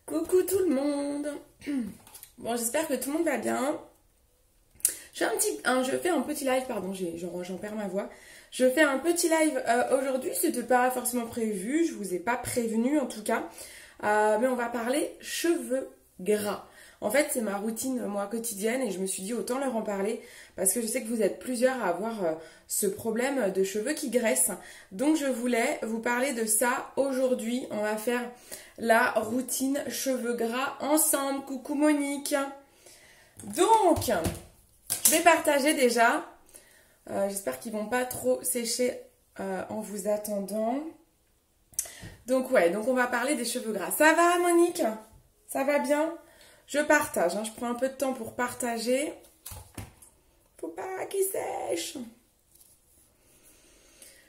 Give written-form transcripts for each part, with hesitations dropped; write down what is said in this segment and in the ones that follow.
Coucou tout le monde. Bon, j'espère que tout le monde va bien. Je fais un petit live, pardon, j'en perds ma voix. Je fais un petit live aujourd'hui, c'était pas forcément prévu, je vous ai pas prévenu en tout cas. Mais on va parler cheveux gras. En fait, c'est ma routine, moi, quotidienne, et je me suis dit autant leur en parler, parce que je sais que vous êtes plusieurs à avoir ce problème de cheveux qui graissent. Donc, je voulais vous parler de ça aujourd'hui. On va faire la routine cheveux gras ensemble. Coucou Monique. Donc, je vais partager déjà. J'espère qu'ils vont pas trop sécher en vous attendant. Donc, donc on va parler des cheveux gras. Ça va, Monique? Ça va bien? Je partage, je prends un peu de temps pour partager. Faut pas qu'il sèche.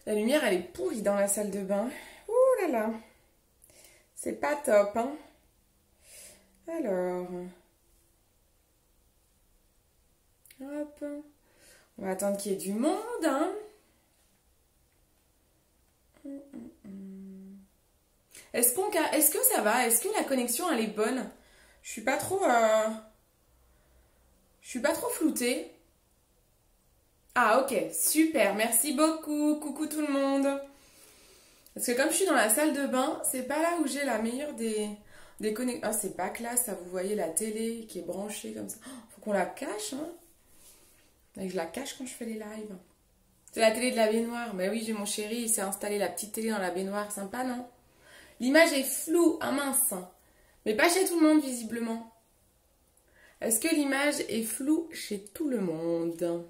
La lumière, elle est pourrie dans la salle de bain. Ouh là là. C'est pas top, hein. Alors. Hop. On va attendre qu'il y ait du monde, hein. Est-ce que ça va? Est-ce que la connexion, elle est bonne? Je suis pas trop floutée. Ah ok, super, merci beaucoup. Coucou tout le monde. Parce que comme je suis dans la salle de bain, c'est pas là où j'ai la meilleure des connexions. Ah, c'est pas classe, ça, vous voyez la télé qui est branchée comme ça. Faut qu'on la cache, hein. Et je la cache quand je fais les lives. C'est la télé de la baignoire. Mais oui, j'ai mon chéri, il s'est installé la petite télé dans la baignoire. Sympa, non? L'image est floue, ah mince. Mais pas chez tout le monde, visiblement. Est-ce que l'image est floue chez tout le monde?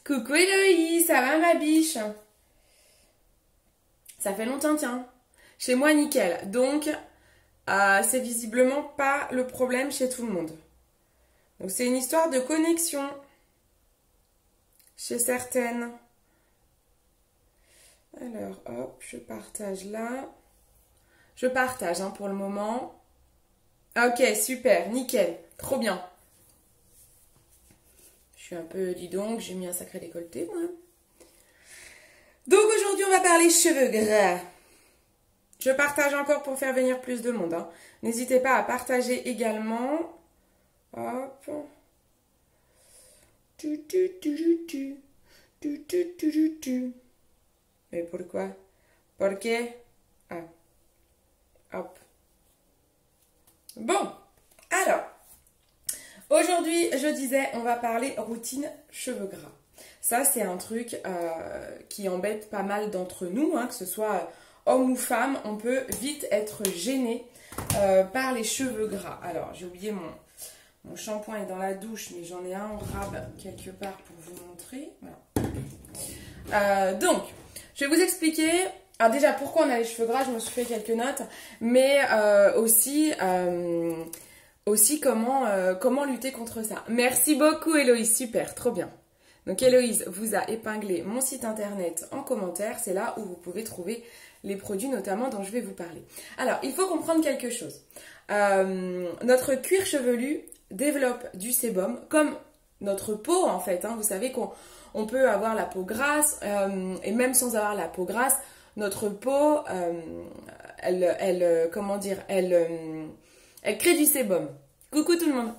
Coucou Héloïse, ça va ma biche? Ça fait longtemps, tiens. Chez moi, nickel. Donc, c'est visiblement pas le problème chez tout le monde. Donc, c'est une histoire de connexion chez certaines. Alors, hop, je partage là. Je partage pour le moment. Ok, super, nickel, trop bien. Je suis un peu, dis donc, j'ai mis un sacré décolleté, moi. Donc aujourd'hui, on va parler cheveux gras. Je partage encore pour faire venir plus de monde. Hein. N'hésitez pas à partager également. Hop. Mais pourquoi? Porque? Ah. Hop. Bon, alors, aujourd'hui, je disais, on va parler routine cheveux gras. Ça, c'est un truc qui embête pas mal d'entre nous, hein, que ce soit homme ou femme, on peut vite être gêné par les cheveux gras. Alors, j'ai oublié mon shampoing est dans la douche, mais j'en ai un en rab quelque part pour vous montrer. Voilà. Donc, je vais vous expliquer. Alors déjà, pourquoi on a les cheveux gras, je me suis fait quelques notes, mais aussi comment lutter contre ça. Merci beaucoup Héloïse, super, trop bien. Donc Héloïse vous a épinglé mon site internet en commentaire, c'est là où vous pouvez trouver les produits notamment dont je vais vous parler. Alors, il faut comprendre quelque chose. Notre cuir chevelu développe du sébum, comme notre peau en fait. Hein. Vous savez qu'on peut avoir la peau grasse, et même sans avoir la peau grasse, notre peau, elle crée du sébum. Coucou tout le monde.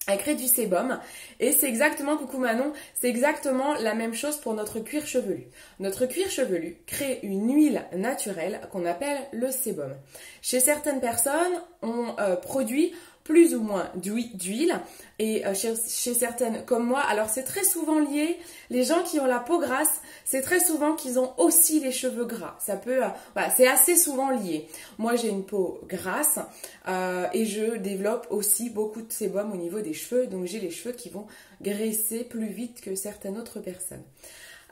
Elle crée du sébum et c'est exactement, coucou Manon, c'est exactement la même chose pour notre cuir chevelu. Notre cuir chevelu crée une huile naturelle qu'on appelle le sébum. Chez certaines personnes, on produit plus ou moins d'huile et chez certaines comme moi, alors c'est très souvent lié, les gens qui ont la peau grasse, c'est très souvent qu'ils ont aussi les cheveux gras, ça peut, voilà, c'est assez souvent lié. Moi j'ai une peau grasse et je développe aussi beaucoup de sébum au niveau des cheveux, donc j'ai les cheveux qui vont graisser plus vite que certaines autres personnes.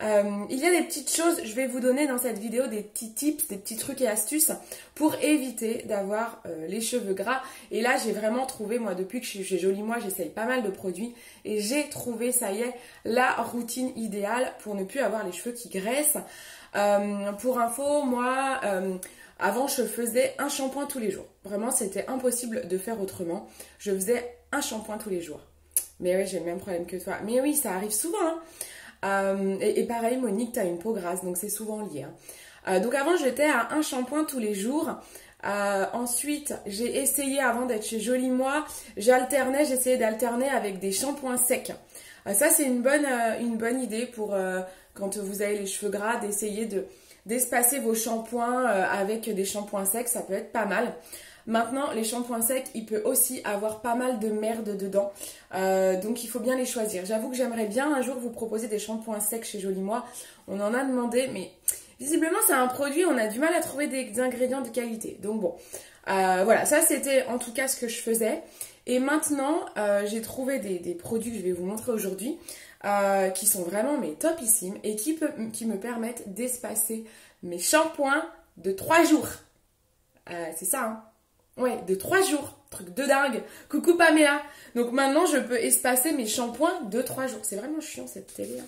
Il y a des petites choses, je vais vous donner dans cette vidéo des petits tips, des petits trucs et astuces pour éviter d'avoir les cheveux gras. Et là, j'ai vraiment trouvé, moi, depuis que je suis chez Jolie Moi, j'essaye pas mal de produits et j'ai trouvé, ça y est, la routine idéale pour ne plus avoir les cheveux qui graissent. Pour info, moi, avant, je faisais un shampoing tous les jours. Vraiment, c'était impossible de faire autrement. Je faisais un shampoing tous les jours. Mais oui, j'ai le même problème que toi. Mais oui, ça arrive souvent, hein. Et pareil, Monique, tu as une peau grasse, donc c'est souvent lié. Hein. Donc avant, j'étais à un shampoing tous les jours. Ensuite, j'ai essayé, avant d'être chez Jolie Moi, j'essayais d'alterner avec des shampoings secs. Ça, c'est une bonne idée pour quand vous avez les cheveux gras, d'essayer d'espacer vos shampoings avec des shampoings secs, ça peut être pas mal. Maintenant, les shampoings secs, il peut aussi avoir pas mal de merde dedans, donc il faut bien les choisir. J'avoue que j'aimerais bien un jour vous proposer des shampoings secs chez Jolie Moi. On en a demandé, mais visiblement c'est un produit, on a du mal à trouver des ingrédients de qualité. Donc bon, voilà, ça c'était en tout cas ce que je faisais. Et maintenant, j'ai trouvé des produits que je vais vous montrer aujourd'hui, qui sont vraiment mais topissimes et qui me permettent d'espacer mes shampoings de 3 jours. C'est ça, hein? Ouais, de 3 jours. Truc de dingue. Coucou Pamela. Donc maintenant, je peux espacer mes shampoings de 3 jours. C'est vraiment chiant cette télé. Hein.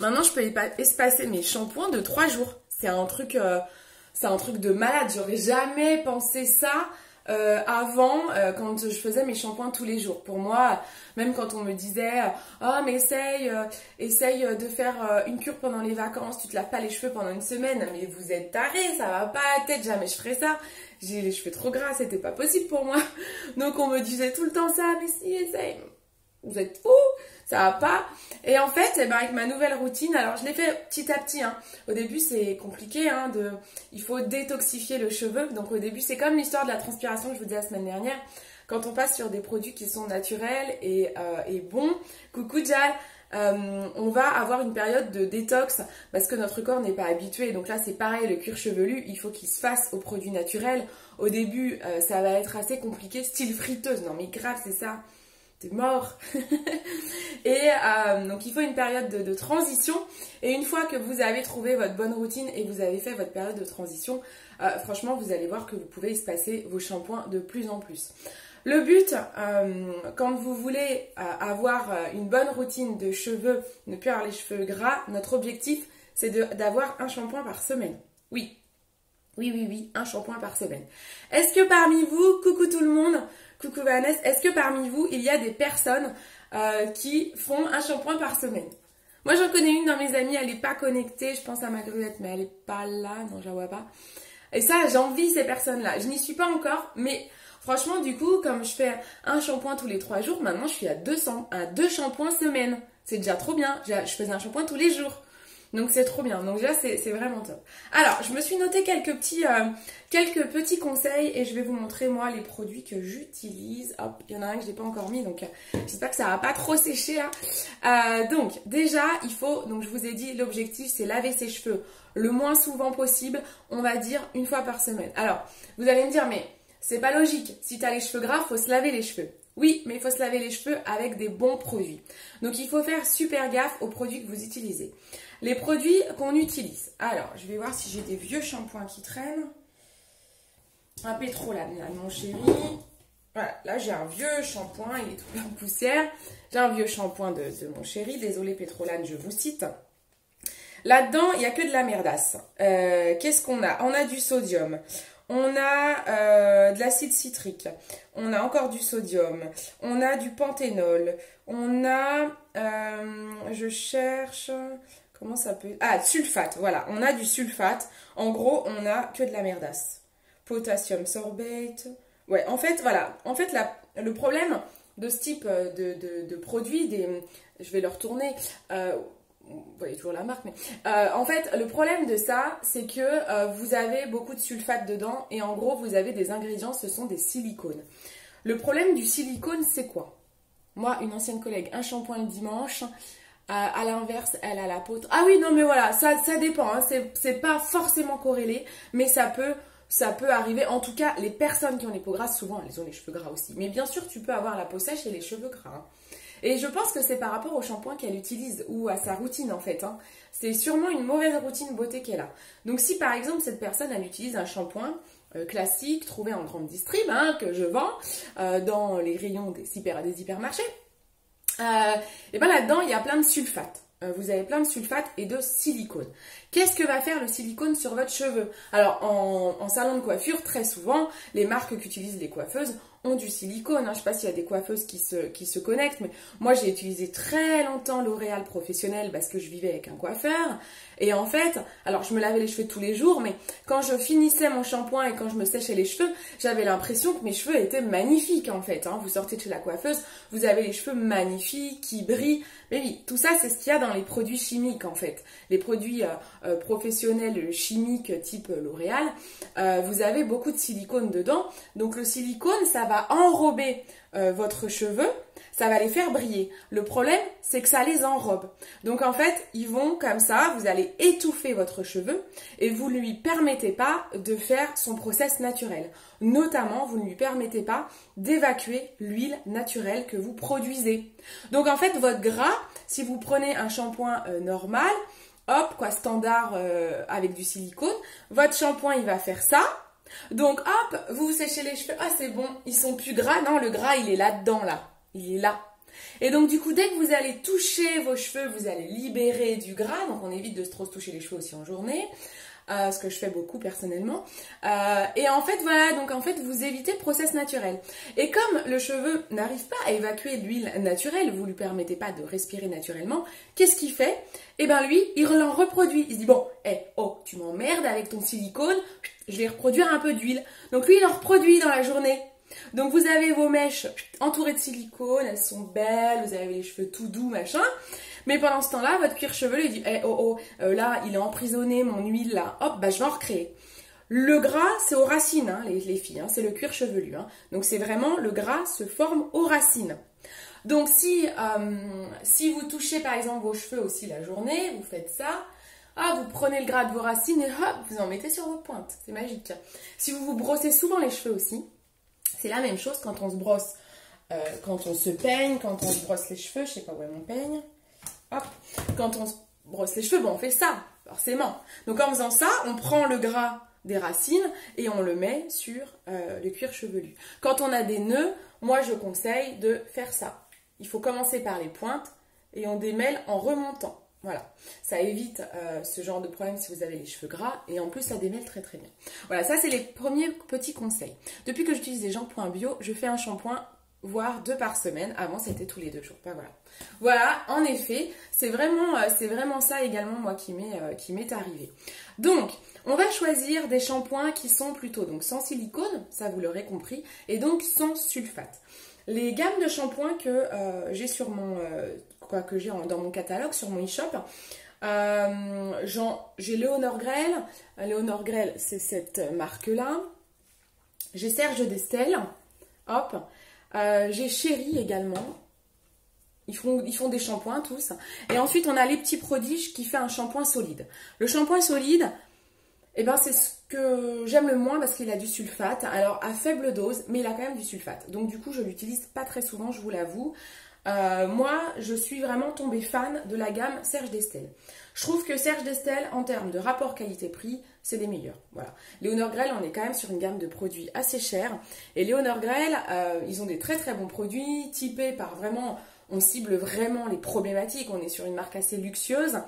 Maintenant, je peux espacer mes shampoings de 3 jours. C'est un truc de malade. J'aurais jamais pensé ça avant, quand je faisais mes shampoings tous les jours. Pour moi, même quand on me disait « Oh, mais essaye de faire une cure pendant les vacances, tu te laves pas les cheveux pendant une semaine. » Mais vous êtes tarés, ça va pas à la tête, jamais je ferais ça. J'ai les cheveux trop gras, c'était pas possible pour moi. Donc on me disait tout le temps ça, mais si, essaye. Vous êtes fous, ça va pas. Et en fait, avec ma nouvelle routine, alors je l'ai fait petit à petit. Hein. Au début, c'est compliqué, hein, il faut détoxifier le cheveu. Donc au début, c'est comme l'histoire de la transpiration que je vous disais la semaine dernière. Quand on passe sur des produits qui sont naturels et bons, coucou Jal, on va avoir une période de détox parce que notre corps n'est pas habitué. Donc là, c'est pareil, le cuir chevelu, il faut qu'il se fasse aux produits naturels. Au début, ça va être assez compliqué, style friteuse. Non mais grave, c'est ça. T'es mort. Et donc il faut une période de transition. Et une fois que vous avez trouvé votre bonne routine et vous avez fait votre période de transition, franchement vous allez voir que vous pouvez espacer vos shampoings de plus en plus. Le but, quand vous voulez avoir une bonne routine de cheveux, ne plus avoir les cheveux gras, notre objectif c'est d'avoir un shampoing par semaine. Oui, un shampoing par semaine. Est-ce que parmi vous, coucou tout le monde, coucou Vanessa, est-ce que parmi vous, il y a des personnes qui font un shampoing par semaine? Moi, j'en connais une dans mes amies, elle n'est pas connectée, je pense à ma gruette, mais elle n'est pas là, non, je la vois pas. Et ça, j'envie ces personnes-là. Je n'y suis pas encore, mais franchement, du coup, comme je fais un shampoing tous les 3 jours, maintenant, je suis à 2 shampoings semaine. C'est déjà trop bien. Je faisais un shampoing tous les jours. Donc c'est trop bien, donc déjà c'est vraiment top. Alors je me suis noté quelques petits conseils et je vais vous montrer moi les produits que j'utilise. Hop, il y en a un que je n'ai pas encore mis, donc j'espère que ça va pas trop sécher là. Donc déjà il faut, donc je vous ai dit l'objectif c'est laver ses cheveux le moins souvent possible, on va dire une fois par semaine. Alors vous allez me dire mais c'est pas logique, si tu as les cheveux gras, faut se laver les cheveux. Oui, mais il faut se laver les cheveux avec des bons produits. Donc il faut faire super gaffe aux produits que vous utilisez. Les produits qu'on utilise. Alors, je vais voir si j'ai des vieux shampoings qui traînent. Un pétrolane, là, mon chéri. Voilà, là j'ai un vieux shampoing, il est tout plein de poussière. J'ai un vieux shampoing de mon chéri. Désolé pétrolane, je vous cite. Là-dedans, il n'y a que de la merdasse. Qu'est-ce qu'on a? On a du sodium. On a de l'acide citrique. On a encore du sodium. On a du panthénol. On a... je cherche... Comment ça peut... Ah, sulfate, voilà. On a du sulfate. En gros, on a que de la merdasse. Potassium sorbate. Ouais, en fait, voilà. En fait, le problème de ce type de produits, je vais le retourner... vous voyez toujours la marque, mais... en fait, le problème de ça, c'est que vous avez beaucoup de sulfate dedans. Et en gros, vous avez des ingrédients, ce sont des silicones. Le problème du silicone, c'est quoi? Moi, une ancienne collègue, un shampoing le dimanche... à l'inverse, elle a la peau... Ah oui, non mais voilà, ça dépend, hein, c'est pas forcément corrélé, mais ça peut arriver. En tout cas, les personnes qui ont les peaux grasses, souvent, elles ont les cheveux gras aussi. Mais bien sûr, tu peux avoir la peau sèche et les cheveux gras. Hein. Et je pense que c'est par rapport au shampoing qu'elle utilise ou à sa routine en fait. Hein. C'est sûrement une mauvaise routine beauté qu'elle a. Donc si par exemple, cette personne, elle utilise un shampoing classique, trouvé en grande distrib, hein, que je vends dans les rayons des hypermarchés, et bien là-dedans, il y a plein de sulfates. Vous avez plein de sulfates et de silicone. Qu'est-ce que va faire le silicone sur votre cheveu? Alors, en salon de coiffure, très souvent, les marques qu'utilisent les coiffeuses ont du silicone. Hein. Je ne sais pas s'il y a des coiffeuses qui se connectent, mais moi j'ai utilisé très longtemps L'Oréal Professionnel parce que je vivais avec un coiffeur. Et en fait, alors je me lavais les cheveux tous les jours, mais quand je finissais mon shampoing et quand je me séchais les cheveux, j'avais l'impression que mes cheveux étaient magnifiques en fait. Hein. Vous sortez de chez la coiffeuse, vous avez les cheveux magnifiques, qui brillent. Mais oui, tout ça c'est ce qu'il y a dans les produits chimiques en fait. Les produits professionnels chimiques type L'Oréal, vous avez beaucoup de silicone dedans. Donc le silicone, ça va enrober votre cheveu, ça va les faire briller. Le problème, c'est que ça les enrobe. Donc en fait, ils vont comme ça, vous allez étouffer votre cheveu et vous ne lui permettez pas de faire son process naturel. Notamment, vous ne lui permettez pas d'évacuer l'huile naturelle que vous produisez. Donc en fait, votre gras, si vous prenez un shampoing normal, hop, quoi, standard avec du silicone, votre shampoing, il va faire ça. Donc hop, vous séchez les cheveux, ah c'est bon, ils sont plus gras, non le gras il est là-dedans là, il est là. Et donc du coup dès que vous allez toucher vos cheveux, vous allez libérer du gras, donc on évite de trop se toucher les cheveux aussi en journée, ce que je fais beaucoup personnellement. Et en fait voilà, donc en fait vous évitez le process naturel. Et comme le cheveu n'arrive pas à évacuer l'huile naturelle, vous lui permettez pas de respirer naturellement, qu'est-ce qu'il fait? Eh ben lui, il en reproduit. Il se dit bon, oh, tu m'emmerdes avec ton silicone, je vais reproduire un peu d'huile. Donc lui, il en reproduit dans la journée. Donc vous avez vos mèches entourées de silicone, elles sont belles, vous avez les cheveux tout doux, machin. Mais pendant ce temps-là, votre cuir chevelu, il dit là, il est emprisonné, mon huile, là, hop, bah je vais en recréer. Le gras, c'est aux racines, hein, les filles, hein, c'est le cuir chevelu. Hein. Donc c'est vraiment, le gras se forme aux racines. Donc si vous touchez par exemple vos cheveux aussi la journée, vous faites ça, vous prenez le gras de vos racines et hop, vous en mettez sur vos pointes. C'est magique. Si vous vous brossez souvent les cheveux aussi, c'est la même chose quand on se brosse, quand on se peigne, quand on se brosse les cheveux, je sais pas où est mon peigne, hop, quand on se brosse les cheveux, bon on fait ça, forcément. Donc en faisant ça, on prend le gras des racines et on le met sur le cuir chevelu. Quand on a des nœuds, moi je conseille de faire ça. Il faut commencer par les pointes et on démêle en remontant. Voilà, ça évite ce genre de problème si vous avez les cheveux gras et en plus ça démêle très très bien. Voilà, ça c'est les premiers petits conseils. Depuis que j'utilise des shampoings bio, je fais un shampoing voire 2 par semaine. Avant c'était tous les 2 jours. Ben voilà. Voilà, en effet, c'est vraiment ça également moi qui m'est arrivé. Donc, on va choisir des shampoings qui sont plutôt donc sans silicone, ça vous l'aurez compris, et donc sans sulfate. Les gammes de shampoings que j'ai sur mon dans mon catalogue, sur mon e-shop, j'ai Léonore Grell. Léonore Grell, c'est cette marque-là. J'ai Serge Destel. Hop. J'ai Chéri également. Ils font des shampoings tous. Et ensuite, on a Les Petits Prodiges qui fait un shampoing solide. Le shampoing solide, eh ben, c'est ce que j'aime le moins parce qu'il a du sulfate. Alors, à faible dose, mais il a quand même du sulfate. Donc, du coup, je l'utilise pas très souvent, je vous l'avoue. Moi, je suis vraiment tombée fan de la gamme Serge Destel. Je trouve que Serge Destel, en termes de rapport qualité-prix, c'est des meilleurs. Voilà. Léonore Grell, on est quand même sur une gamme de produits assez chers. Et Léonore Grell, ils ont des très très bons produits, typés par vraiment... On cible vraiment les problématiques, on est sur une marque assez luxueuse.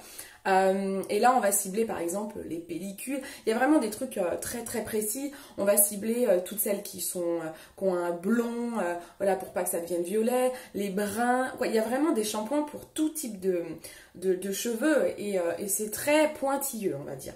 Et là, on va cibler par exemple les pellicules. Il y a vraiment des trucs très très précis. On va cibler toutes celles qui ont un blond, voilà, pour pas que ça devienne violet, les bruns. Il y a vraiment des shampoings pour tout type de cheveux et c'est très pointilleux, on va dire.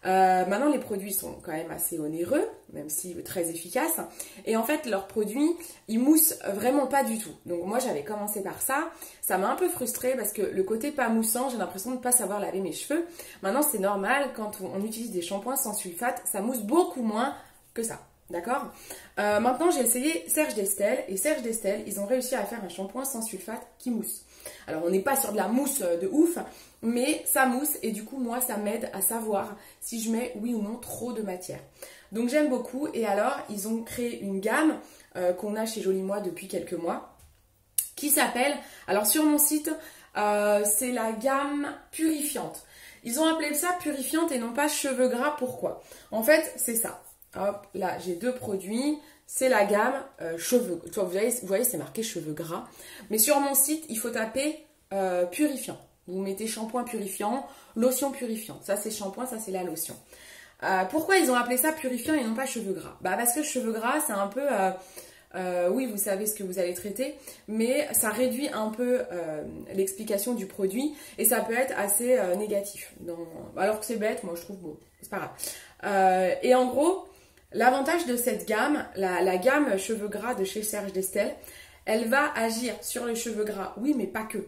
Maintenant, les produits sont quand même assez onéreux, même si très efficaces. Et en fait, leurs produits, ils moussent vraiment pas du tout. Donc moi, j'avais commencé par ça. Ça m'a un peu frustrée parce que le côté pas moussant, j'ai l'impression de ne pas savoir laver mes cheveux. Maintenant, c'est normal, quand on utilise des shampoings sans sulfate, ça mousse beaucoup moins que ça. D'accord. Maintenant, j'ai essayé Serge Destel. Et Serge Destel, ils ont réussi à faire un shampoing sans sulfate qui mousse. Alors, on n'est pas sur de la mousse de ouf, mais ça mousse et du coup, moi, ça m'aide à savoir si je mets, oui ou non, trop de matière. Donc, j'aime beaucoup. Et alors, ils ont créé une gamme qu'on a chez Joli Moi depuis quelques mois qui s'appelle, alors sur mon site, c'est la gamme purifiante. Ils ont appelé ça purifiante et non pas cheveux gras. Pourquoi? En fait, c'est ça. Hop, là, j'ai 2 produits. C'est la gamme cheveux. Vous voyez, c'est marqué cheveux gras. Mais sur mon site, il faut taper purifiant. Vous mettez shampoing purifiant, lotion purifiante. Ça, c'est shampoing, ça, c'est la lotion. Pourquoi ils ont appelé ça purifiant et non pas cheveux gras? Bah, parce que cheveux gras, c'est un peu... oui, vous savez ce que vous allez traiter, mais ça réduit un peu l'explication du produit et ça peut être assez négatif. Alors que c'est bête, moi je trouve bon, c'est pas grave. Et en gros, l'avantage de cette gamme, la gamme cheveux gras de chez Serge Destel, elle va agir sur les cheveux gras, oui, mais pas que.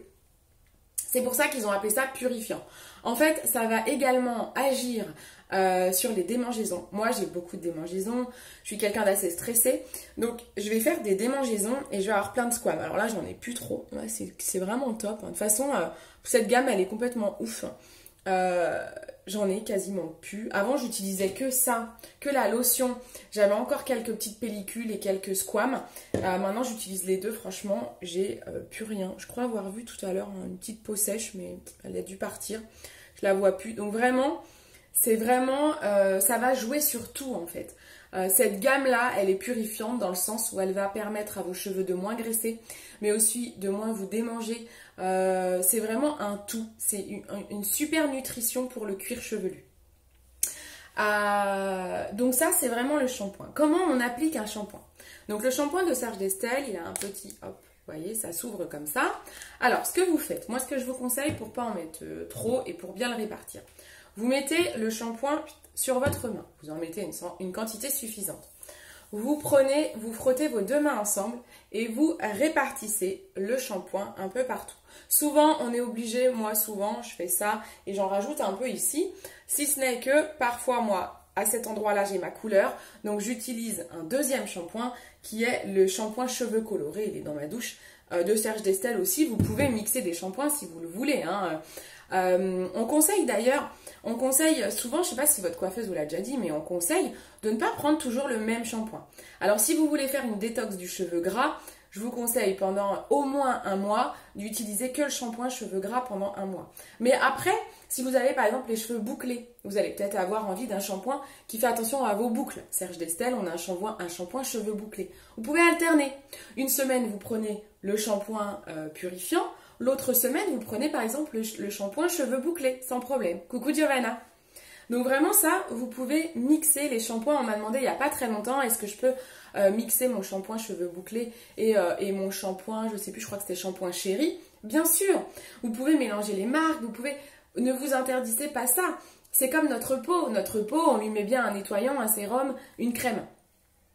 C'est pour ça qu'ils ont appelé ça purifiant. En fait, ça va également agir sur les démangeaisons. Moi, j'ai beaucoup de démangeaisons. Je suis quelqu'un d'assez stressé. Donc, je vais faire des démangeaisons et je vais avoir plein de squames. Alors là, j'en ai plus trop. Ouais, c'est vraiment top. De toute façon, cette gamme, elle est complètement ouf. J'en ai quasiment plus. Avant, j'utilisais que ça, que la lotion. J'avais encore quelques petites pellicules et quelques squames. Maintenant, j'utilise les deux. Franchement, j'ai plus rien. Je crois avoir vu tout à l'heure une petite peau sèche, mais elle a dû partir. Je la vois plus. Donc vraiment, c'est vraiment, ça va jouer sur tout en fait. Cette gamme-là, elle est purifiante dans le sens où elle va permettre à vos cheveux de moins graisser, mais aussi de moins vous démanger. C'est vraiment un tout. C'est une super nutrition pour le cuir chevelu. Donc ça, c'est vraiment le shampoing. Comment on applique un shampoing? Donc le shampoing de Serge Destel, il a un petit, hop, vous voyez, ça s'ouvre comme ça. Alors, ce que vous faites, moi ce que je vous conseille pour pas en mettre trop et pour bien le répartir, vous mettez le shampoing sur votre main. Vous en mettez une quantité suffisante. Vous frottez vos deux mains ensemble et vous répartissez le shampoing un peu partout. Souvent, on est obligé, moi souvent, je fais ça et j'en rajoute un peu ici. Si ce n'est que parfois, moi, à cet endroit-là, j'ai ma couleur. Donc, j'utilise un deuxième shampoing qui est le shampoing cheveux colorés. Il est dans ma douche de Serge Destel aussi. Vous pouvez mixer des shampoings si vous le voulez, hein. On conseille souvent, je ne sais pas si votre coiffeuse vous l'a déjà dit, mais on conseille de ne pas prendre toujours le même shampoing. Alors si vous voulez faire une détox du cheveu gras, je vous conseille pendant au moins un mois d'utiliser que le shampoing cheveux gras pendant un mois. Mais après, si vous avez par exemple les cheveux bouclés, vous allez peut-être avoir envie d'un shampoing qui fait attention à vos boucles. Serge Destel, on a un shampoing cheveux bouclés. Vous pouvez alterner. Une semaine, vous prenez le shampoing purifiant. L'autre semaine, vous prenez par exemple le shampoing cheveux bouclés, sans problème. Coucou Giovanna. Donc vraiment ça, vous pouvez mixer les shampoings. On m'a demandé il n'y a pas très longtemps, est-ce que je peux mixer mon shampoing cheveux bouclés et mon shampoing, je sais plus, je crois que c'était shampoing chéri. Bien sûr, vous pouvez mélanger les marques, ne vous interdisez pas ça. C'est comme notre peau. Notre peau, on lui met bien un nettoyant, un sérum, une crème.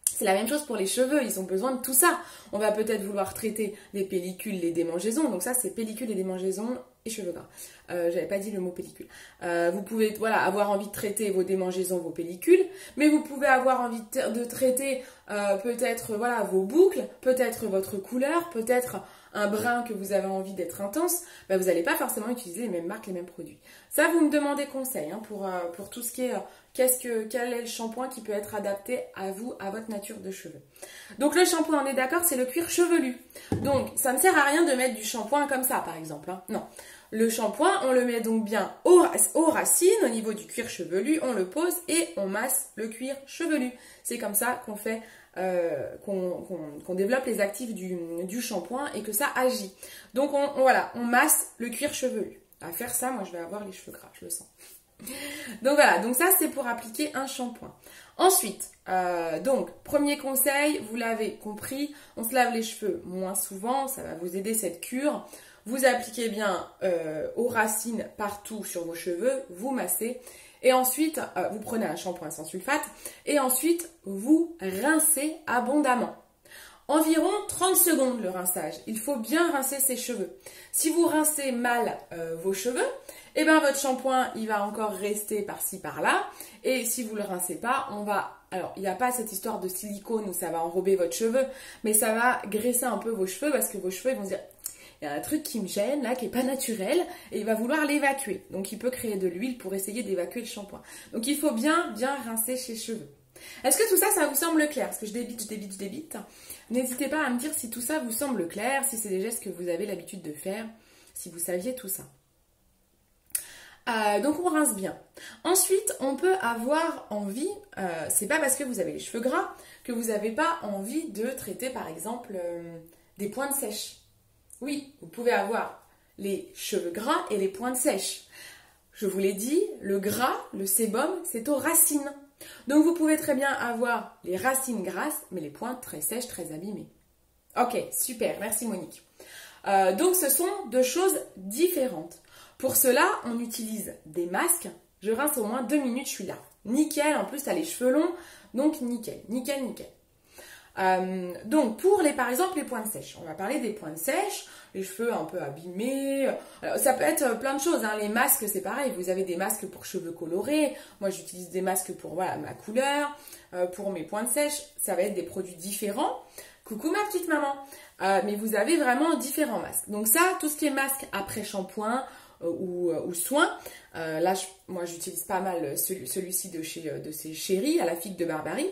C'est la même chose pour les cheveux, ils ont besoin de tout ça. On va peut-être vouloir traiter les pellicules, les démangeaisons. Donc ça, c'est pellicules et démangeaisons et cheveux gras. J'avais pas dit le mot pellicule. Vous pouvez avoir envie de traiter vos démangeaisons, vos pellicules. Mais vous pouvez avoir envie de traiter peut-être vos boucles, peut-être votre couleur, peut-être un brin que vous avez envie d'être intense. Vous n'allez pas forcément utiliser les mêmes marques, les mêmes produits. Ça, vous me demandez conseil pour tout ce qui est... quel est le shampoing qui peut être adapté à vous, à votre nature de cheveux. Donc le shampoing, on est d'accord, c'est le cuir chevelu. Donc ça ne sert à rien de mettre du shampoing comme ça par exemple, hein. Non. Le shampoing, on le met donc bien aux racines, au niveau du cuir chevelu, on le pose et on masse le cuir chevelu. C'est comme ça qu'on fait, qu'on développe les actifs du shampoing et que ça agit. Donc on masse le cuir chevelu. À faire ça, moi je vais avoir les cheveux gras, je le sens. Donc voilà, donc ça c'est pour appliquer un shampoing. Ensuite, donc premier conseil, vous l'avez compris, on se lave les cheveux moins souvent, ça va vous aider cette cure. Vous appliquez bien aux racines partout sur vos cheveux, vous massez et ensuite vous prenez un shampoing sans sulfate et ensuite vous rincez abondamment. Environ 30 secondes le rinçage. Il faut bien rincer ses cheveux. Si vous rincez mal vos cheveux, eh bien votre shampoing il va encore rester par-ci par-là. Et si vous ne le rincez pas, alors il n'y a pas cette histoire de silicone où ça va enrober votre cheveu, mais ça va graisser un peu vos cheveux parce que vos cheveux ils vont se dire il y a un truc qui me gêne là, qui n'est pas naturel, et il va vouloir l'évacuer. Donc il peut créer de l'huile pour essayer d'évacuer le shampoing. Donc il faut bien rincer ses cheveux. Est-ce que tout ça, ça vous semble clair? Parce que je débite. N'hésitez pas à me dire si tout ça vous semble clair, si c'est des gestes que vous avez l'habitude de faire, si vous saviez tout ça. Donc on rince bien. Ensuite, on peut avoir envie, c'est pas parce que vous avez les cheveux gras que vous n'avez pas envie de traiter par exemple des pointes sèches. Oui, vous pouvez avoir les cheveux gras et les pointes sèches. Je vous l'ai dit, le gras, le sébum, c'est aux racines. Donc vous pouvez très bien avoir les racines grasses, mais les pointes très sèches, très abîmées. Ok, super, merci Monique. Donc ce sont deux choses différentes. Pour cela, on utilise des masques. Je rince au moins 2 minutes, je suis là. Nickel, en plus tu as les cheveux longs, donc nickel, nickel, nickel. Donc pour par exemple les pointes sèches, on va parler des pointes sèches, les cheveux un peu abîmés. Alors, ça peut être plein de choses, hein. Les masques c'est pareil, vous avez des masques pour cheveux colorés, moi j'utilise des masques pour voilà, ma couleur, pour mes pointes sèches, ça va être des produits différents. Coucou ma petite maman, mais vous avez vraiment différents masques. Donc ça, tout ce qui est masque après shampoing ou soin, là moi j'utilise pas mal celui-ci de chez Chéri, à la figue de Barbarie.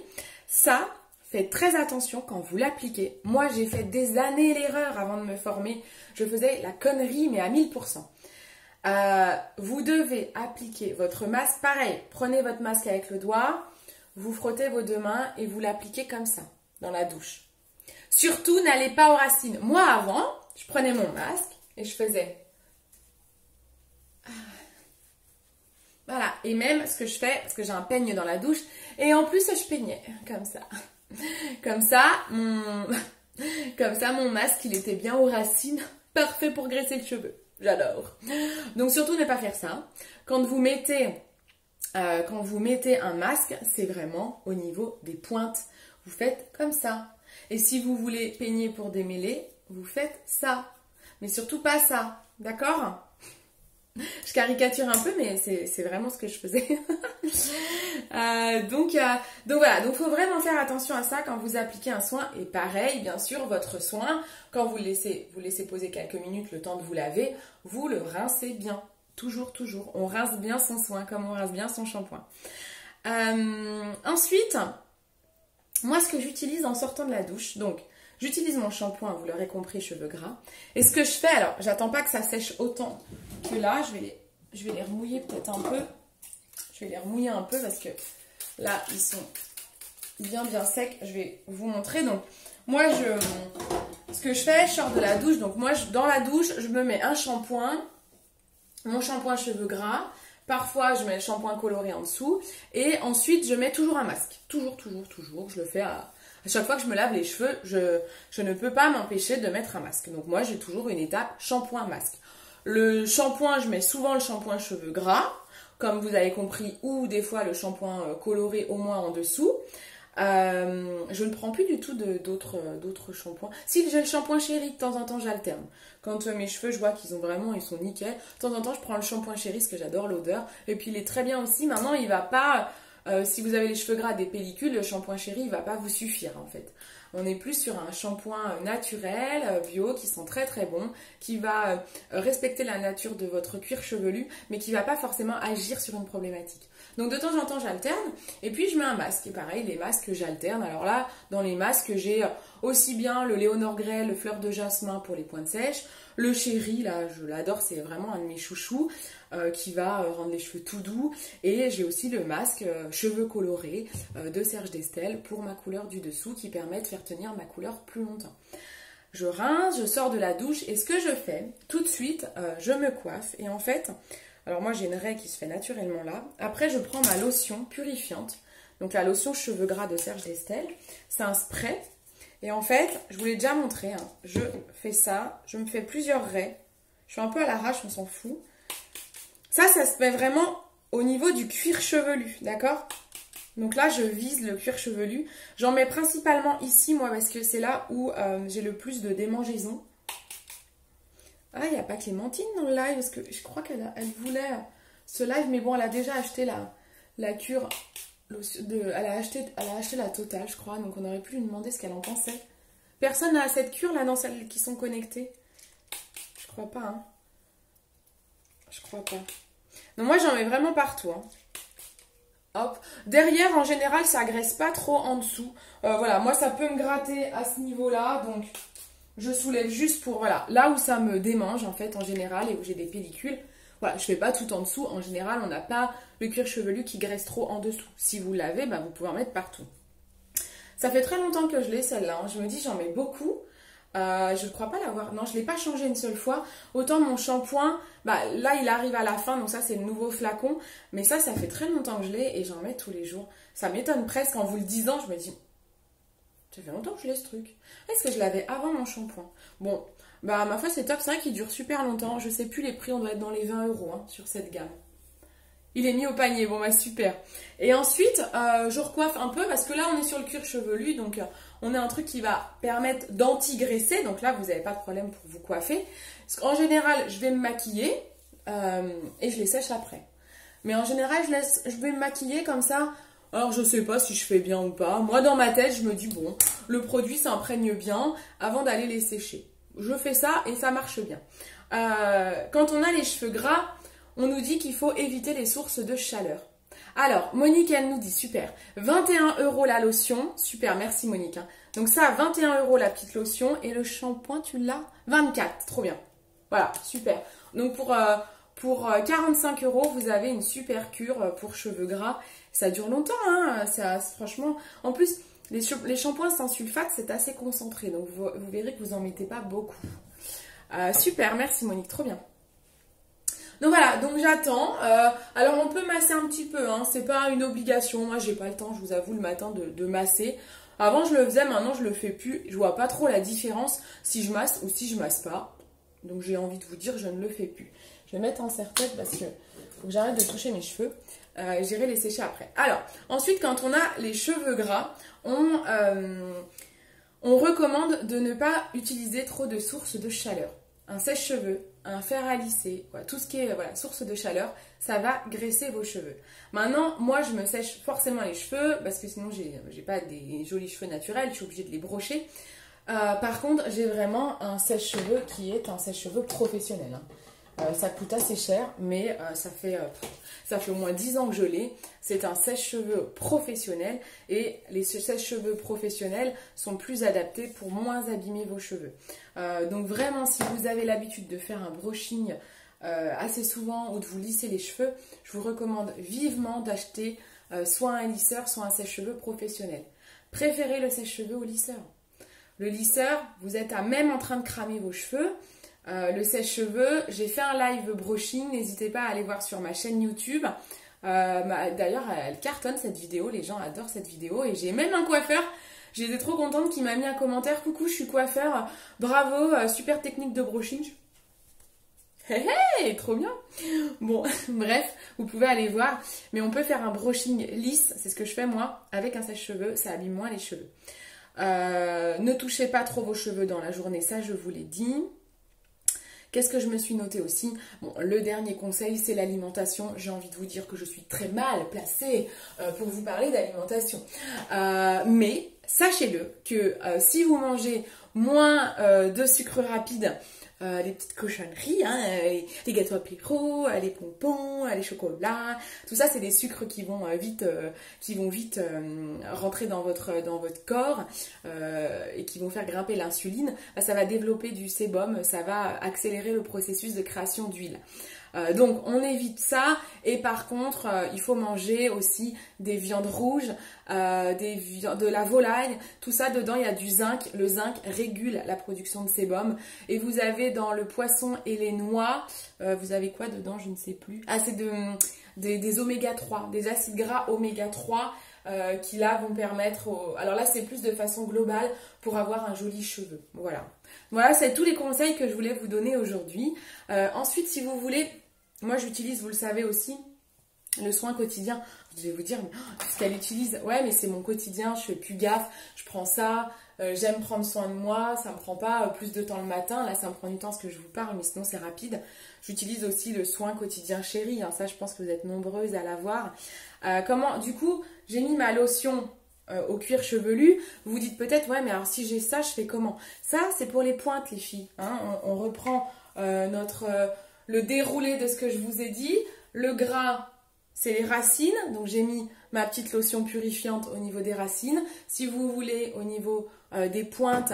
Ça, faites très attention quand vous l'appliquez. Moi, j'ai fait des années l'erreur avant de me former. Je faisais la connerie, mais à 1000%. Vous devez appliquer votre masque. Pareil, prenez votre masque avec le doigt, vous frottez vos 2 mains et vous l'appliquez comme ça, dans la douche. Surtout, n'allez pas aux racines. Moi, avant, je prenais mon masque et je faisais... Voilà. Et même, ce que je fais, parce que j'ai un peigne dans la douche, et en plus, je peignais, comme ça. Comme ça, mon masque, il était bien aux racines, parfait pour graisser le cheveu. J'adore. Donc surtout ne pas faire ça. Quand vous mettez un masque, c'est vraiment au niveau des pointes. Vous faites comme ça. Et si vous voulez peigner pour démêler, vous faites ça. Mais surtout pas ça. D'accord ? Je caricature un peu, mais c'est vraiment ce que je faisais. Donc voilà, donc faut vraiment faire attention à ça quand vous appliquez un soin. Et pareil, bien sûr, votre soin, quand vous laissez poser quelques minutes le temps de vous laver, vous le rincez bien. Toujours, toujours. On rince bien son soin comme on rince bien son shampoing. Ensuite, moi, ce que j'utilise en sortant de la douche, donc j'utilise mon shampoing, vous l'aurez compris, cheveux gras. Et ce que je fais, alors, j'attends pas que ça sèche autant que là, je vais les remouiller peut-être un peu. Je vais les remouiller un peu parce que là, ils sont bien secs. Je vais vous montrer. Donc, moi, ce que je fais, je sors de la douche. Donc, moi, dans la douche, je me mets un shampoing, mon shampoing cheveux gras. Parfois, je mets le shampoing coloré en dessous. Et ensuite, je mets toujours un masque. Toujours. Je le fais à chaque fois que je me lave les cheveux, je ne peux pas m'empêcher de mettre un masque. Donc, moi, j'ai toujours une étape shampoing-masque. Le shampoing, je mets souvent le shampoing cheveux gras, comme vous avez compris, ou des fois le shampoing coloré au moins en dessous. Je ne prends plus du tout d'autres shampoings. Si j'ai le shampoing Chéri, de temps en temps j'alterne. Quand mes cheveux, je vois qu'ils sont nickel, de temps en temps je prends le shampoing Chéri, parce que j'adore l'odeur. Et puis il est très bien aussi. Maintenant, il va pas... si vous avez les cheveux gras, des pellicules, le shampoing Chéri, il va pas vous suffire en fait. On est plus sur un shampoing naturel, bio, qui sent très très bon, qui va respecter la nature de votre cuir chevelu, mais qui va pas forcément agir sur une problématique. Donc de temps en temps j'alterne, et puis je mets un masque. Et pareil, les masques j'alterne. Alors là, dans les masques, j'ai aussi bien le Léonore Grey, le fleur de jasmin pour les pointes sèches, le Chéri, là je l'adore, c'est vraiment un de mes chouchous, qui va rendre les cheveux tout doux. Et j'ai aussi le masque cheveux colorés de Serge Destel pour ma couleur du dessous, qui permet de faire tenir ma couleur plus longtemps. Je rince, je sors de la douche, et ce que je fais, tout de suite, je me coiffe. Et en fait, alors moi j'ai une raie qui se fait naturellement là. Après je prends ma lotion purifiante, donc la lotion cheveux gras de Serge Destel. C'est un spray. Et en fait, je vous l'ai déjà montré, hein. Je fais ça, je me fais plusieurs raies. Je suis un peu à l'arrache, on s'en fout. Ça se met vraiment au niveau du cuir chevelu, d'accord? Donc là, je vise le cuir chevelu. J'en mets principalement ici, moi, parce que c'est là où j'ai le plus de démangeaisons. Ah, il n'y a pas Clémentine dans le live, parce que je crois qu'elle voulait ce live, mais bon, elle a déjà acheté la cure, elle a acheté la totale, je crois, donc on aurait pu lui demander ce qu'elle en pensait. Personne n'a cette cure, là, dans celles qui sont connectées? Je crois pas, hein. Je crois pas. Donc moi, j'en mets vraiment partout, hein. Hop. Derrière, en général, ça graisse pas trop en dessous. Voilà, moi, ça peut me gratter à ce niveau-là, donc... Je soulève juste pour, voilà, là où ça me démange en fait en général et où j'ai des pellicules. Voilà, je fais pas tout en dessous. En général, on n'a pas le cuir chevelu qui graisse trop en dessous. Si vous l'avez, bah, vous pouvez en mettre partout. Ça fait très longtemps que je l'ai celle-là. Hein. Je me dis, j'en mets beaucoup. Je ne crois pas l'avoir. Non, je ne l'ai pas changé une seule fois. Autant mon shampoing, bah, là, il arrive à la fin. Donc ça, c'est le nouveau flacon. Mais ça fait très longtemps que je l'ai et j'en mets tous les jours. Ça m'étonne presque en vous le disant. Je me dis, ça fait longtemps que je l'ai ce truc. Est-ce que je l'avais avant mon shampoing? Bon, bah ma foi, c'est top. C'est vrai qu'il dure super longtemps. Je sais plus les prix. On doit être dans les 20 € hein, sur cette gamme. Il est mis au panier, bon bah super. Et ensuite, je recoiffe un peu parce que là on est sur le cuir chevelu, donc on a un truc qui va permettre d'anti-graisser, donc là vous n'avez pas de problème pour vous coiffer. Parce qu'en général, je vais me maquiller et je les sèche après. Mais en général, je vais me maquiller comme ça. Alors je sais pas si je fais bien ou pas. Moi dans ma tête, je me dis bon, le produit s'imprègne bien avant d'aller les sécher. Je fais ça et ça marche bien. Quand on a les cheveux gras, on nous dit qu'il faut éviter les sources de chaleur. Alors, Monique, elle nous dit, super, 21 € la lotion. Super, merci Monique. Hein. Donc ça, 21 € la petite lotion. Et le shampoing, tu l'as 24, trop bien. Voilà, super. Donc pour 45 €, vous avez une super cure pour cheveux gras. Ça dure longtemps, hein. Ça, franchement, en plus, les shampoings sans sulfate, c'est assez concentré. Donc vous verrez que vous n'en mettez pas beaucoup. Super, merci Monique, trop bien. Donc voilà, donc j'attends. Alors on peut masser un petit peu, hein, c'est pas une obligation. Moi j'ai pas le temps, je vous avoue, le matin de masser. Avant je le faisais, maintenant je le fais plus. Je vois pas trop la différence si je masse ou si je masse pas. Donc j'ai envie de vous dire, je ne le fais plus. Je vais mettre en serre-tête parce que faut que j'arrête de toucher mes cheveux. J'irai les sécher après. Alors, ensuite quand on a les cheveux gras, on recommande de ne pas utiliser trop de sources de chaleur. Un sèche-cheveux, un fer à lisser, voilà, tout ce qui est source de chaleur, ça va graisser vos cheveux. Maintenant, moi, je me sèche forcément les cheveux parce que sinon, j'ai pas des jolis cheveux naturels, je suis obligée de les brocher. Par contre, j'ai vraiment un sèche-cheveux qui est un sèche-cheveux professionnel. Hein. Ça coûte assez cher, mais ça fait au moins 10 ans que je l'ai. C'est un sèche-cheveux professionnel et les sèche-cheveux professionnels sont plus adaptés pour moins abîmer vos cheveux. Donc vraiment, si vous avez l'habitude de faire un brushing assez souvent ou de vous lisser les cheveux, je vous recommande vivement d'acheter soit un lisseur, soit un sèche-cheveux professionnel. Préférez le sèche-cheveux au lisseur. Le lisseur, vous êtes à même en train de cramer vos cheveux. Le sèche-cheveux, j'ai fait un live brushing, n'hésitez pas à aller voir sur ma chaîne YouTube. D'ailleurs, elle cartonne cette vidéo, les gens adorent cette vidéo et j'ai même un coiffeur. J'étais trop contente qu'il m'a mis un commentaire. Coucou, je suis coiffeur, bravo, super technique de brushing. Hey, hey, trop bien. Bon, bref, vous pouvez aller voir. Mais on peut faire un brushing lisse, c'est ce que je fais moi, avec un sèche-cheveux, ça abîme moins les cheveux. Ne touchez pas trop vos cheveux dans la journée, ça je vous l'ai dit. Qu'est-ce que je me suis noté aussi? Bon, le dernier conseil, c'est l'alimentation. J'ai envie de vous dire que je suis très mal placée pour vous parler d'alimentation. Mais sachez-le que si vous mangez moins de sucre rapide, les petites cochonneries, hein, les gâteaux apéro, les pompons, les chocolats, tout ça c'est des sucres qui vont vite rentrer dans votre corps et qui vont faire grimper l'insuline. Ça va développer du sébum, ça va accélérer le processus de création d'huile. Donc on évite ça et par contre il faut manger aussi des viandes rouges, de la volaille, tout ça dedans il y a du zinc, le zinc régule la production de sébum et vous avez dans le poisson et les noix, vous avez quoi dedans je ne sais plus, c'est des oméga 3, des acides gras oméga 3 qui là vont permettre, alors là c'est plus de façon globale pour avoir un joli cheveu, voilà c'est tous les conseils que je voulais vous donner aujourd'hui. Ensuite si vous voulez, moi j'utilise, vous le savez aussi, le soin quotidien. Je vais vous dire, ce qu'elle utilise, ouais mais c'est mon quotidien, je fais plus gaffe, je prends ça, j'aime prendre soin de moi, ça me prend pas plus de temps le matin, là ça me prend du temps parce que je vous parle mais sinon c'est rapide. J'utilise aussi le soin quotidien chéri, hein, ça je pense que vous êtes nombreuses à l'avoir. Du coup, j'ai mis ma lotion au cuir chevelu. Vous vous dites peut-être, ouais mais alors si j'ai ça, je fais comment? Ça c'est pour les pointes les filles, hein. On reprend le déroulé de ce que je vous ai dit. Le gras, c'est les racines, donc j'ai mis ma petite lotion purifiante au niveau des racines. Si vous voulez au niveau des pointes,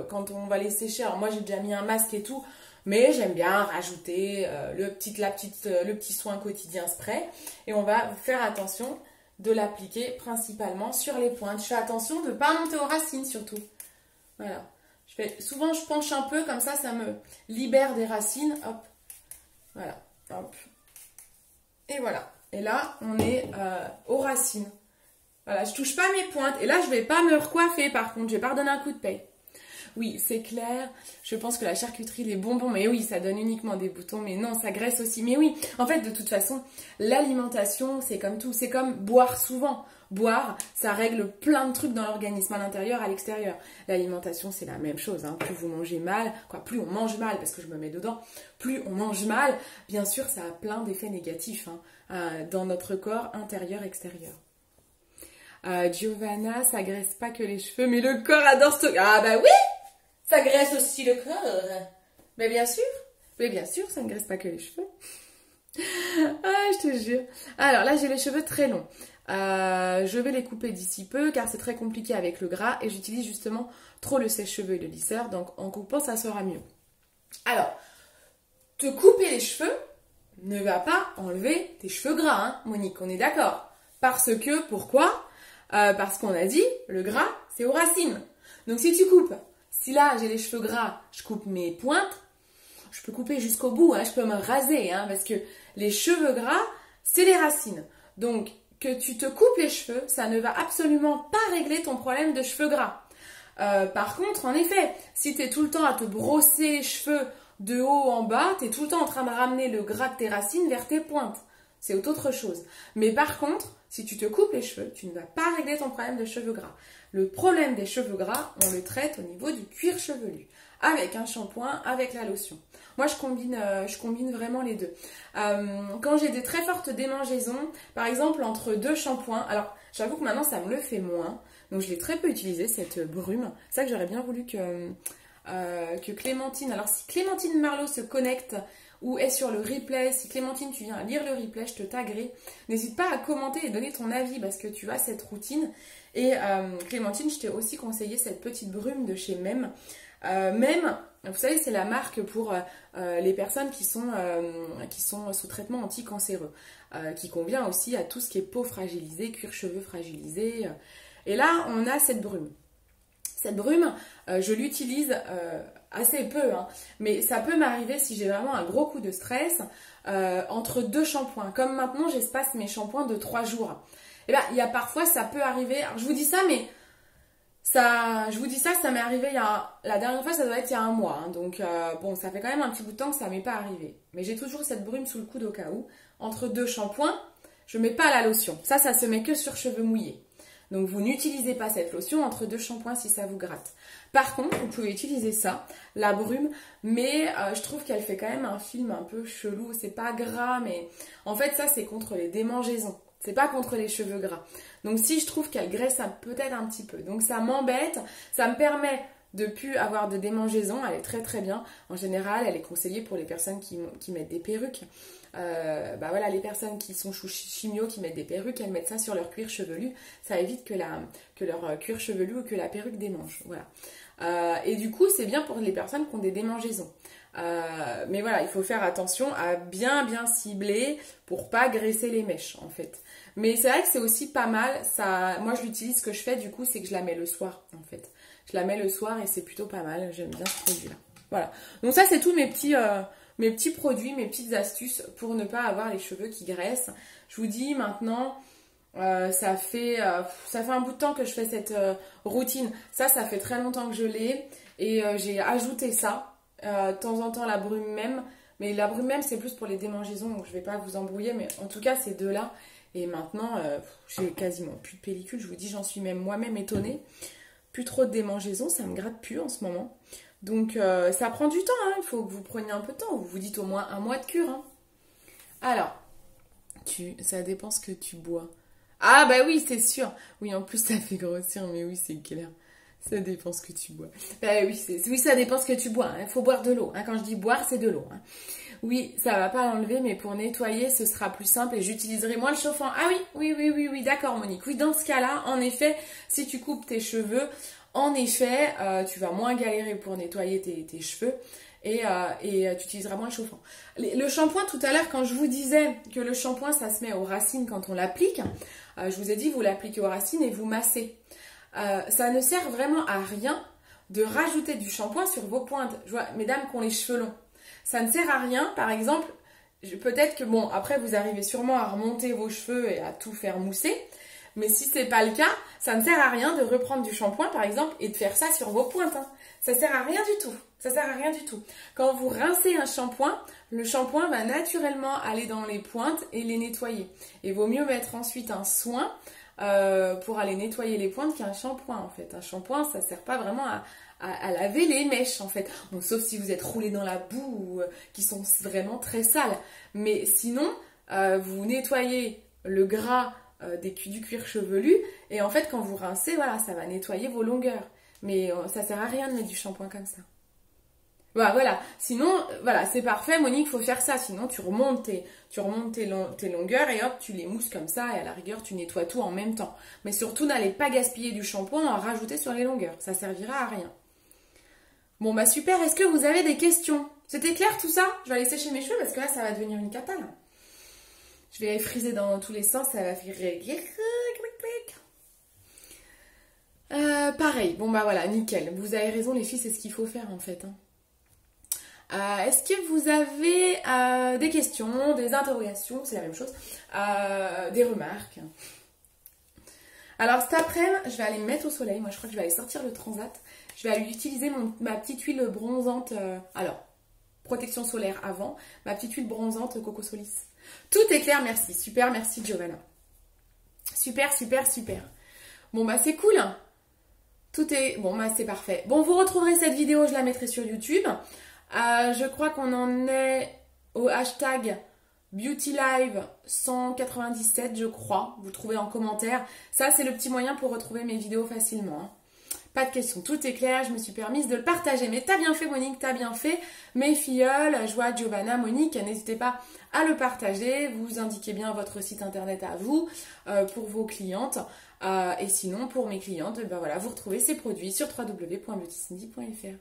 quand on va les sécher, alors moi j'ai déjà mis un masque et tout, mais j'aime bien rajouter le petit soin quotidien spray. Et on va faire attention de l'appliquer principalement sur les pointes. Je fais attention de ne pas monter aux racines surtout. Voilà. Souvent, je penche un peu, comme ça me libère des racines. Hop, voilà, hop. Et voilà. Et là, on est aux racines. Voilà, je touche pas mes pointes. Et là, je vais pas me recoiffer, par contre. Je vais pas redonner un coup de paille. Oui, c'est clair. Je pense que la charcuterie, les bonbons, mais oui, ça donne uniquement des boutons. Mais non, ça graisse aussi. Mais oui, en fait, de toute façon, l'alimentation, c'est comme tout. C'est comme boire souvent. Boire, ça règle plein de trucs dans l'organisme, à l'intérieur, à l'extérieur. L'alimentation, c'est la même chose. Hein. Plus vous mangez mal, plus on mange mal, parce que je me mets dedans, plus on mange mal, bien sûr, ça a plein d'effets négatifs dans notre corps intérieur, extérieur. Giovanna, ça graisse pas que les cheveux, mais le corps adore ce... Ah bah oui, ça graisse aussi le corps. Mais bien sûr, ça ne graisse pas que les cheveux. Ah, je te jure. Alors là, j'ai les cheveux très longs. Je vais les couper d'ici peu car c'est très compliqué avec le gras et j'utilise justement trop le sèche-cheveux et le lisseur, donc en coupant ça sera mieux. Alors, te couper les cheveux ne va pas enlever tes cheveux gras, hein, Monique, on est d'accord. Pourquoi ? Parce qu'on a dit, le gras, c'est aux racines. Donc si tu coupes, si là j'ai les cheveux gras, je coupe mes pointes, je peux couper jusqu'au bout, hein, je peux me raser, hein, parce que les cheveux gras, c'est les racines. Donc, que tu te coupes les cheveux, ça ne va absolument pas régler ton problème de cheveux gras. Par contre, en effet, si tu es tout le temps à te brosser les cheveux de haut en bas, tu es tout le temps en train de ramener le gras de tes racines vers tes pointes. C'est autre chose. Mais par contre, si tu te coupes les cheveux, tu ne vas pas régler ton problème de cheveux gras. Le problème des cheveux gras, on le traite au niveau du cuir chevelu, avec un shampoing, avec la lotion. Moi, je combine vraiment les deux. Quand j'ai des très fortes démangeaisons, par exemple, entre deux shampoings, alors j'avoue que maintenant, ça me le fait moins, donc je l'ai très peu utilisé, cette brume. C'est ça que j'aurais bien voulu que Clémentine, alors si Clémentine Marlot se connecte ou est sur le replay, si Clémentine, tu viens lire le replay, je te taguerai. N'hésite pas à commenter et donner ton avis parce que tu as cette routine. Et Clémentine, je t'ai aussi conseillé cette petite brume de chez Mem. Mem, vous savez, c'est la marque pour les personnes qui sont sous traitement anti-cancéreux, qui convient aussi à tout ce qui est peau fragilisée, cuir cheveux fragilisé. Et là, on a cette brume. Cette brume, je l'utilise assez peu, hein, mais ça peut m'arriver si j'ai vraiment un gros coup de stress entre deux shampoings. Comme maintenant, j'espace mes shampoings de 3 jours. Et bien, il y a parfois, ça peut arriver. Alors, je vous dis ça, mais ça m'est arrivé la dernière fois, ça doit être il y a 1 mois. Hein, donc, bon, ça fait quand même un petit bout de temps que ça m'est pas arrivé. Mais j'ai toujours cette brume sous le coude au cas où. Entre deux shampoings, je mets pas la lotion. Ça se met que sur cheveux mouillés. Donc, vous n'utilisez pas cette lotion entre deux shampoings si ça vous gratte. Par contre, vous pouvez utiliser ça, la brume, mais je trouve qu'elle fait quand même un film un peu chelou. C'est pas gras, mais en fait, ça, c'est contre les démangeaisons. C'est pas contre les cheveux gras. Donc, si je trouve qu'elle graisse peut-être un petit peu. Donc, ça m'embête. Ça me permet de plus avoir de démangeaisons. Elle est très très bien. En général, elle est conseillée pour les personnes qui mettent des perruques. Voilà, les personnes qui sont sous chimio, qui mettent des perruques, elles mettent ça sur leur cuir chevelu, ça évite que leur cuir chevelu ou que la perruque démange, voilà. Et du coup, c'est bien pour les personnes qui ont des démangeaisons. Mais voilà, il faut faire attention à bien cibler pour pas graisser les mèches, en fait. Mais c'est vrai que c'est aussi pas mal, ça. Moi, je l'utilise, ce que je fais, du coup, c'est que je la mets le soir, en fait. Je la mets le soir et c'est plutôt pas mal, j'aime bien ce produit-là. Voilà, donc ça, c'est tous mes petits produits, mes petites astuces pour ne pas avoir les cheveux qui graissent. Je vous dis maintenant, ça fait un bout de temps que je fais cette routine. Ça fait très longtemps que je l'ai. Et j'ai ajouté ça. De temps en temps, la brume même. Mais la brume même, c'est plus pour les démangeaisons. Donc je ne vais pas vous embrouiller. Mais en tout cas, ces deux-là. Et maintenant, j'ai quasiment plus de pellicule. Je vous dis, j'en suis même moi-même étonnée. Plus trop de démangeaisons. Ça me gratte plus en ce moment. Donc, ça prend du temps, hein. Il faut que vous preniez un peu de temps. Vous vous dites au moins 1 mois de cure. Hein. Alors, ça dépend ce que tu bois. Ah, bah oui, c'est sûr. Oui, en plus, ça fait grossir, mais oui, c'est clair. Ça dépend ce que tu bois. Bah oui, ça dépend ce que tu bois. Il faut boire de l'eau. Hein. Quand je dis boire, c'est de l'eau. Hein. Oui, ça va pas l'enlever, mais pour nettoyer, ce sera plus simple et j'utiliserai moins le chauffant. Ah oui, d'accord, Monique. Oui, dans ce cas-là, en effet, si tu coupes tes cheveux, en effet, tu vas moins galérer pour nettoyer tes cheveux et tu utiliseras moins le shampoing. Le shampoing, tout à l'heure, quand je vous disais que le shampoing, ça se met aux racines quand on l'applique, je vous ai dit, vous l'appliquez aux racines et vous massez. Ça ne sert vraiment à rien de rajouter du shampoing sur vos pointes. Je vois, mesdames qui ont les cheveux longs. Ça ne sert à rien, par exemple, peut-être que, bon, après vous arrivez sûrement à remonter vos cheveux et à tout faire mousser, mais si c'est pas le cas, ça ne sert à rien de reprendre du shampoing, par exemple, et de faire ça sur vos pointes. Hein. Ça sert à rien du tout. Ça sert à rien du tout. Quand vous rincez un shampoing, le shampoing va naturellement aller dans les pointes et les nettoyer. Et vaut mieux mettre ensuite un soin pour aller nettoyer les pointes qu'un shampoing, en fait. Un shampoing, ça sert pas vraiment à laver les mèches, en fait. Bon, sauf si vous êtes roulé dans la boue ou qui sont vraiment très sales. Mais sinon, vous nettoyez le gras du cuir chevelu et en fait, quand vous rincez, voilà, ça va nettoyer vos longueurs. Mais ça sert à rien de mettre du shampoing comme ça. Voilà. Sinon, voilà, c'est parfait, Monique, il faut faire ça. Sinon, tu remontes tes longueurs et hop, tu les mousses comme ça et à la rigueur, tu nettoies tout en même temps. Mais surtout, n'allez pas gaspiller du shampoing en rajouter sur les longueurs. Ça servira à rien. Bon, bah super. Est-ce que vous avez des questions? C'était clair tout ça? Je vais aller sécher mes cheveux parce que là, ça va devenir une cata, là. Je vais les friser dans tous les sens, ça va faire... pareil, bon bah voilà, nickel. Vous avez raison les filles, c'est ce qu'il faut faire en fait. Hein. Est-ce que vous avez des questions, des interrogations, c'est la même chose, des remarques? Alors cet après-midi, je vais aller me mettre au soleil. Moi je crois que je vais aller sortir le transat. Je vais aller utiliser ma petite huile bronzante. Alors, protection solaire avant. Ma petite huile bronzante Coco Solis. Tout est clair, merci. Super, merci Giovanna. Super, super, super. Bon bah c'est cool. Tout est... Bon bah c'est parfait. Bon, vous retrouverez cette vidéo, je la mettrai sur YouTube. Je crois qu'on en est au hashtag BeautyLive 197, je crois. Vous trouvez en commentaire. Ça, c'est le petit moyen pour retrouver mes vidéos facilement. Hein. Pas de question, tout est clair. Je me suis permise de le partager. Mais t'as bien fait, Monique, t'as bien fait. Mes filleules, Joie, Giovanna, Monique, n'hésitez pas à le partager. Vous indiquez bien votre site internet à vous pour vos clientes. Et sinon, pour mes clientes, ben voilà, vous retrouvez ces produits sur www.beautycindy.fr.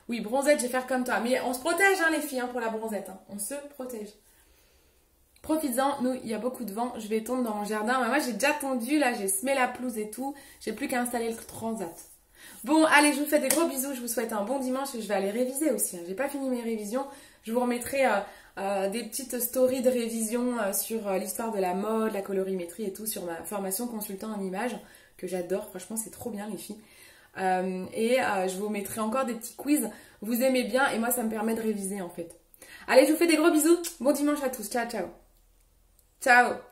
Oui, bronzette, je vais faire comme toi. Mais on se protège, hein, les filles, hein, pour la bronzette. Hein. On se protège. Profites-en, nous, il y a beaucoup de vent. Je vais tondre dans mon jardin. Mais moi, j'ai déjà tondu, là, j'ai semé la pelouse et tout. J'ai plus qu'à installer le transat. Bon, allez, je vous fais des gros bisous. Je vous souhaite un bon dimanche. Je vais aller réviser aussi. Hein. J'ai pas fini mes révisions. Je vous remettrai des petites stories de révision sur l'histoire de la mode, la colorimétrie et tout, sur ma formation consultant en images, que j'adore. Franchement, c'est trop bien, les filles. Je vous mettrai encore des petits quiz. Vous aimez bien et moi, ça me permet de réviser, en fait. Allez, je vous fais des gros bisous. Bon dimanche à tous. Ciao, ciao. Ciao.